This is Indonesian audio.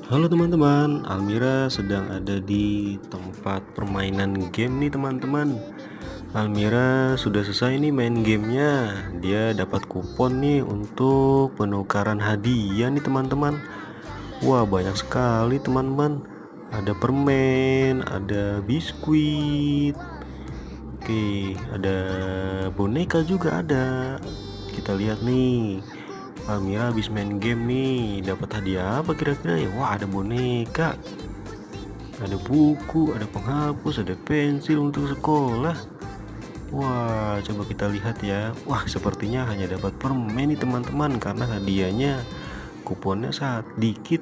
Halo teman-teman, Almira sedang ada di tempat permainan game nih teman-teman. Almira sudah selesai nih main gamenya. Dia dapat kupon nih untuk penukaran hadiah nih teman-teman. Wah, banyak sekali teman-teman. Ada permen, ada biskuit. Oke, ada boneka juga ada. Kita lihat nih. Almira habis main game nih, dapat hadiah apa kira-kira ya? Wah, ada boneka, ada buku, ada penghapus, ada pensil untuk sekolah. Wah, coba kita lihat ya. Wah, sepertinya hanya dapat permen nih teman-teman, karena hadiahnya kuponnya sangat dikit.